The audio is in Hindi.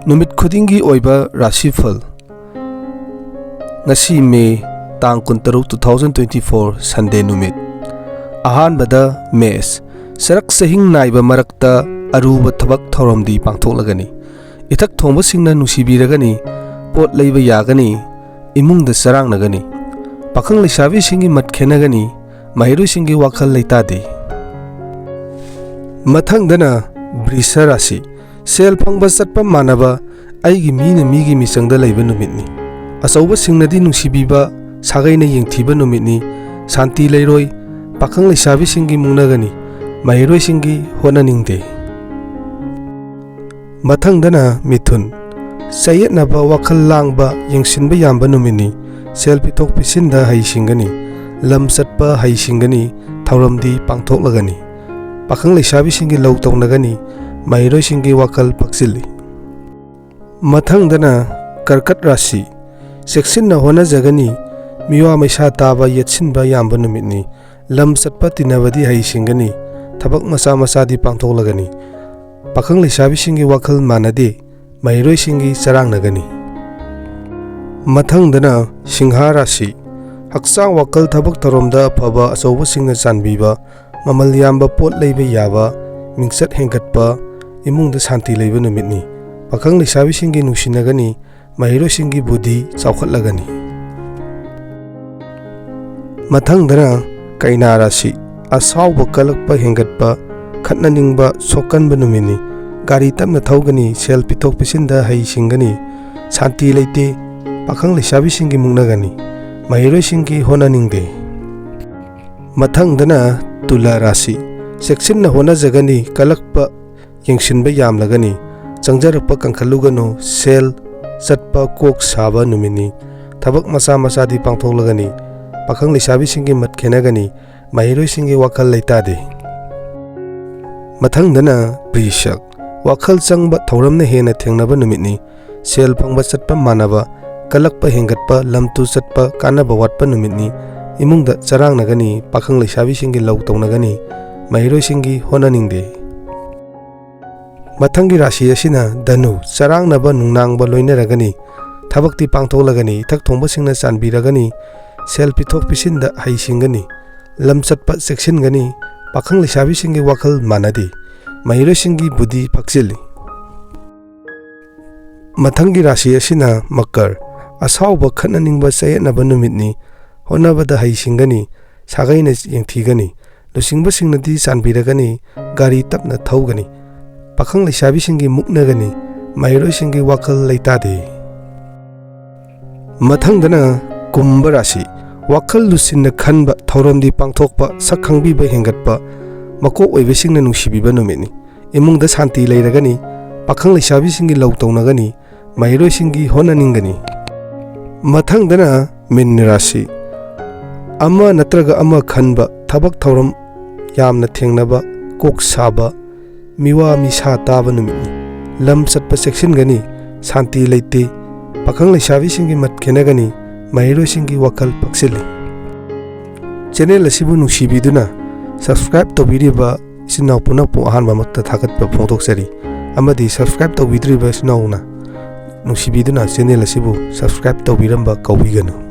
नुमित खुदिंगी ओइबा राशि फल ngasi मे तांग 2024 संडे नुमित अहानबदा मेस सरक सहिंग नाइबा मरक्ता अरुब थबक थौरमदी पांथोकलगनी इथक थोंबा सिंगना नुसिबिरगनी पोट लैबा यागनी इमुंगदा सरांगनगनी पाखंग लैसाबी सिंगी मत खेनगनी महिरु सिंगी वाखल लैतादे मथंगदना वृष राशि सेल फंगबा चटपा मानबा आइगी मीना मीगी मिसंगदा लैबा नुमितनी अचौबा सिंगनदी नुसिबिबा सागैना येंगथिबा नुमितनी शांति लैरोय पाखंग लैसाबी सिंगी मुंगनगनी महिरोय सिंगी होनानिंगदे मथंगदना मिथुन सयेतनबा वाखल लांगबा येंगसिनबा यामबा नुमितनी सेल पिथोक पिसिनदा हैसिंगनी लम चटपा हैसिंगनी थौरमदी पांथोकलगनी पाखंग लैसाबी सिंगी लौ तौनगनी महिरोय सिंगी वाखल पक्सिली मथंगदना कर्कट राशि सेक्सिन होना जगनी मिवा मैसा ताबा येत्सिनबा यामबा नुमितनी लम चटपा तिनबदी हैसिंगनी थबक मसा मसादी पांथोकलगनी पाखंग लैसाबी सिंगी वाखल मानदे महिरोय सिंगी चरांगनगनी मथंगदना सिंह राशि हक्चांग वाखल थबक थौरमदा अफबा अचौबा सिंगना चानबीबा ममल यामबा पोट लैबा याबा मिंगचट हेंगटपा इमुंगदा शांति लैबा नुमितनी पाखंग लैसाबी सिंगी नुसिनगनी महिरोय सिंगी बुद्धि चौखटलगनी मथंगदना कैना राशि असावबा कलकपा हेंगटपा खटनानिंगबा सोकनबा नुमितनी गाड़ी तमना थौगनी सेल पिथोक पिसिनदा हैसिंगनी शांति लैते पाखंग लैसाबी सिंगी मुंगनगनी महिरोय सिंगी होनानिंगदे मथंगदना तुला राशि सेक्सिन होना जगनी कलकपा येंगसिनबा यामलगनी चंगजरपा कंखलुगनो सेल चटपा कोक साबा नुमिनी थबक मसा मसादी पांथोकलगनी पाखंग लैसाबी सिंगी मत खेनगनी महिरोय सिंगी वाखल लैतादे मथंगदना वृषक वाखल चंगबा थौरमना हेना थेंगनबा नुमितनी सेल फंगबा चटपा मानबा कलकपा हेंगटपा लमतु चटपा कानबा वाटपा नुमितनी इमुंगदा चरांगनगनी पाखंग लैसाबी सिंगी लौ तौनगनी महिरोय सिंगी होनानिंगदे मथंगी राशि असिना धनु चरांगनबा नुंगनांगबा लोइनरगनी थबक्ति पांथोकलगनी इथक थोंबा सिंगना चानबीरगनी सेल पिथोक पिसिनदा हैसिंगनी लम चटपा सेक्सिनगनी पाखंग लैसाबी सिंगी वाखल मानदे महिरोय सिंगी बुद्धि पक्सिली मथंगी राशि असिना मकर असावबा खटनानिंगबा चयेतनबा नुमितनी होनाबदा हैसिंगनी सागैना येंगथिगनी लुसिंगबा सिंगनदी चानबीरगनी गाड़ी तपना थौगनी पाखंग लैसाबी सिंगी मुक्नगनी महिरोय सिंगी वाखल लैतादे मथंगदना कुंभ राशि वाखल लुसिन खनबा थौरमदी पांथोकपा सखंगबीबा हेंगटपा मकोक ओइबसिंगना नुसिबिबा नुमितनी इमुंगदा शांति लैरगनी पाखंग लैसाबी सिंगी लौ तौनगनी महिरोय सिंगी होनानिंगनी मथंगदना मीन राशि अमा नत्रगा अमा खनबा थबक थौरम यामना थेंगनबा कोक साबा मिवा मिसा ताबा नुमितनी लम चटपा सेक्सिनगनी शांति लैते पाखंग लैसाबी सिंगी मत खेनगनी महिरोय सिंगी वाखल पक्सिली चैनल असिबु नुसिबिदुना सब्सक्राइब तौबिरिबा इसिनाव पुनपु अहानबामक्ता थागतपा फोंदोकसरी अमदी सब्सक्राइब तौबिद्रिबा इसिनावना नुसिबिदुना चैनल असिबु सब्सक्राइब तौबिरंबा कौबिगनु।